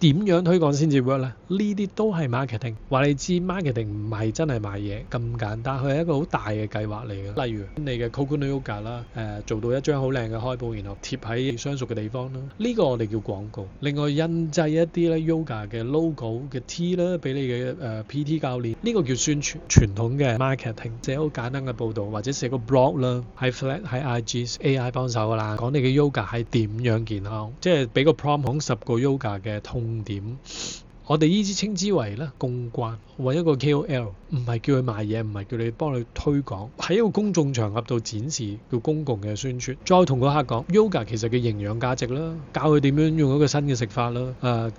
點樣推廣先至 work 咧？呢啲都係 marketing。話你知 marketing 唔係真係賣嘢咁簡單，佢係一個好大嘅計劃嚟嘅。例如你嘅 Coconut Yoga 啦，做到一張好靚嘅開布，然後貼喺相熟嘅地方啦，呢個我哋叫廣告。另外印製一啲咧 yoga 嘅 logo 嘅 T 啦，俾你嘅PT 教練，呢個叫宣傳。傳統嘅 marketing 寫好簡單嘅報導，或者寫個 blog 啦，喺 Flat 喺 IG AI 幫手㗎啦，講你嘅 yoga 係點樣健康，即係俾個 prompt 講10個 yoga 嘅痛點。我哋呢啲稱之為咧公關，揾一個 KOL， 唔係叫佢賣嘢，唔係叫你幫佢推廣，喺一個公眾場合度展示，叫公共嘅宣傳。再同個客講 yoga 其實嘅營養價值啦，教佢點樣用一個新嘅食法啦，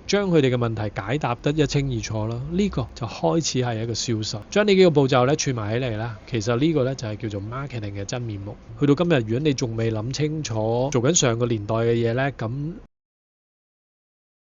將佢哋嘅問題解答得一清二楚啦，呢個就開始係一個銷售。將呢幾個步驟咧串埋起嚟啦，其實呢個咧就係叫做 marketing 嘅真面目。去到今日，如果你仲未諗清楚做緊上個年代嘅嘢咧，咁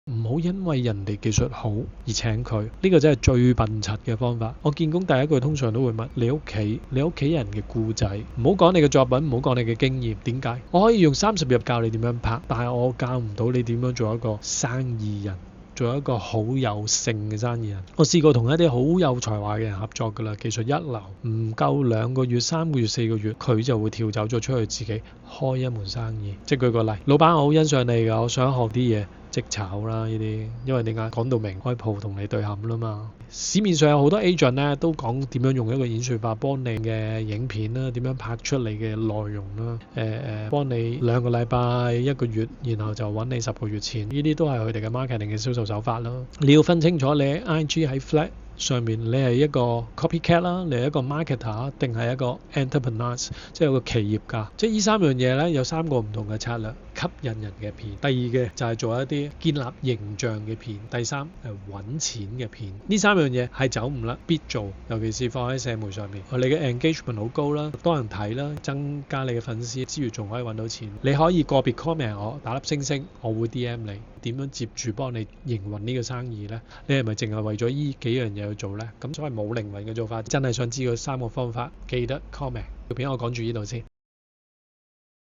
唔好因為人哋技術好而請佢，呢個真係最笨柒嘅方法。我見工第一句通常都會問你屋企人嘅故仔，唔好講你嘅作品，唔好講你嘅經驗。點解？我可以用30日教你點樣拍，但係我教唔到你點樣做一個生意人，做一個好有性嘅生意人。我試過同一啲好有才華嘅人合作㗎啦，技術一流，唔夠2個月、3個月、4個月，佢就會跳走咗出去自己開一門生意。即係舉個例，老闆，我好欣賞你㗎，我想學啲嘢。即炒啦呢啲，因為點解講到明開鋪同你對冚啦嘛。市面上有好多 agent 咧，都講點樣用一個演算法幫你嘅影片啦，點樣拍出嚟嘅內容啦，幫你2個禮拜、1個月，然後就揾你10個月錢，呢啲都係佢哋嘅 marketing 嘅銷售手法啦。你要分清楚你喺 IG 喺 Flat上面你係一個 copycat 啦，你係一個 marketer 定係一個 entrepreneur， 即係一個企業家。即係呢3樣嘢咧，有3個唔同嘅策略吸引人嘅片。第二嘅就係做一啲建立形象嘅片。第3係揾錢嘅片。呢3樣嘢係走唔甩，必做，尤其是放喺社媒上面。你嘅 engagement 好高啦，多人睇啦，增加你嘅粉絲之餘，仲可以揾到錢。你可以個別 comment 我，打粒星星，我會 DM 你。點樣接住幫你營運呢個生意呢？你係咪淨係為咗呢幾樣嘢去做呢？咁所謂冇靈魂嘅做法，真係想知道3個方法，記得 comment。條片我講住呢度先。